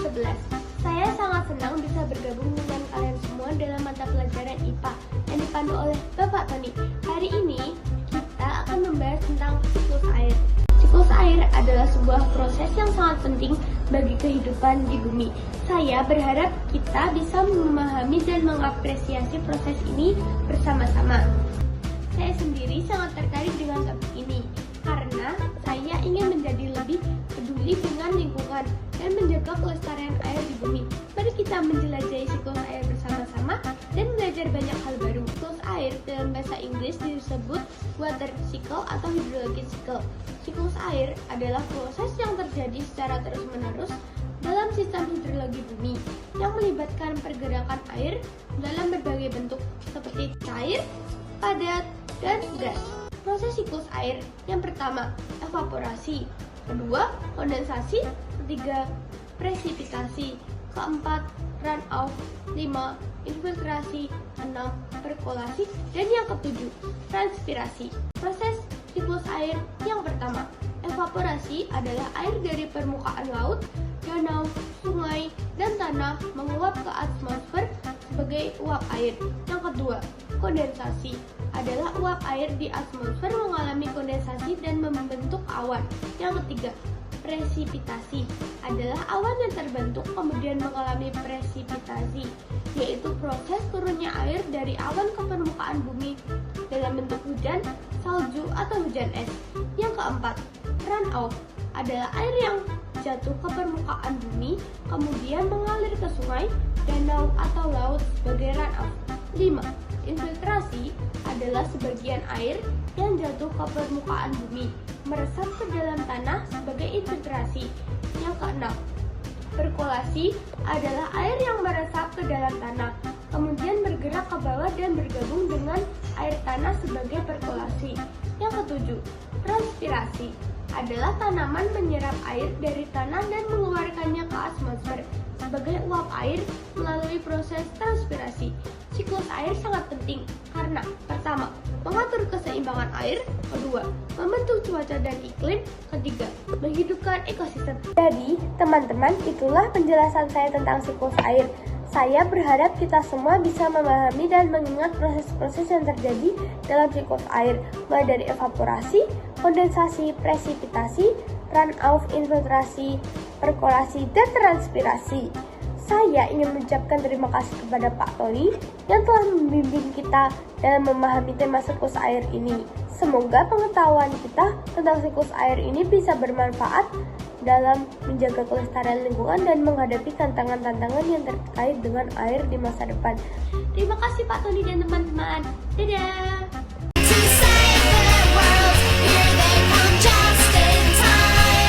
11. Saya sangat senang bisa bergabung dengan kalian semua dalam mata pelajaran IPA yang dipandu oleh Bapak Tony. Hari ini kita akan membahas tentang siklus air. Siklus air adalah sebuah proses yang sangat penting bagi kehidupan di bumi. Saya berharap kita bisa memahami dan mengapresiasi proses ini bersama-sama. Saya sendiri sangat tertarik dengan topik ini karena saya ingin menjadi lebih peduli dengan lingkungan dan menjaga kelestarian air di bumi. Mari kita menjelajahi siklus air bersama-sama dan belajar banyak hal baru. Siklus air dalam bahasa Inggris disebut water cycle atau hydrologic cycle. Siklus air adalah proses yang terjadi secara terus-menerus dalam sistem hidrologi bumi yang melibatkan pergerakan air dalam berbagai bentuk seperti cair, padat, dan gas. Proses siklus air yang pertama, evaporasi. Kedua, kondensasi. Ketiga, presipitasi. Keempat, runoff. 5, infiltrasi. 6, perkolasi. Dan yang ketujuh, transpirasi. Proses siklus air yang pertama, evaporasi adalah air dari permukaan laut, danau, sungai, dan tanah menguap ke atmosfer sebagai uap air. Yang kedua, kondensasi adalah uap air di atmosfer mengalami kondensasi dan membentuk awan. Yang ketiga, presipitasi adalah awan yang terbentuk kemudian mengalami presipitasi, yaitu proses turunnya air dari awan ke permukaan bumi dalam bentuk hujan, salju, atau hujan es. Yang keempat, runoff adalah air yang jatuh ke permukaan bumi kemudian mengalir ke sungai, danau, atau laut sebagai runoff. 5. Infiltrasi adalah sebagian air yang jatuh ke permukaan bumi meresap ke dalam tanah sebagai infiltrasi. Yang keenam, perkolasi adalah air yang meresap ke dalam tanah kemudian bergerak ke bawah dan bergabung dengan air tanah sebagai perkolasi. Yang ketujuh, transpirasi adalah tanaman menyerap air dari tanah dan mengeluarkannya ke atmosfer sebagai uap air melalui proses transpirasi. Siklus air sangat penting karena pertama, mengatur keseimbangan air. Kedua, membentuk cuaca dan iklim. Ketiga, menghidupkan ekosistem. Jadi, teman-teman, itulah penjelasan saya tentang siklus air. Saya berharap kita semua bisa memahami dan mengingat proses-proses yang terjadi dalam siklus air, mulai dari evaporasi, kondensasi, presipitasi, runoff, infiltrasi, perkolasi, dan transpirasi. Saya ingin mengucapkan terima kasih kepada Pak Tony yang telah membimbing kita dalam memahami tema siklus air ini. Semoga pengetahuan kita tentang siklus air ini bisa bermanfaat dalam menjaga kelestarian lingkungan dan menghadapi tantangan-tantangan yang terkait dengan air di masa depan. Terima kasih Pak Tony dan teman-teman. Dadah!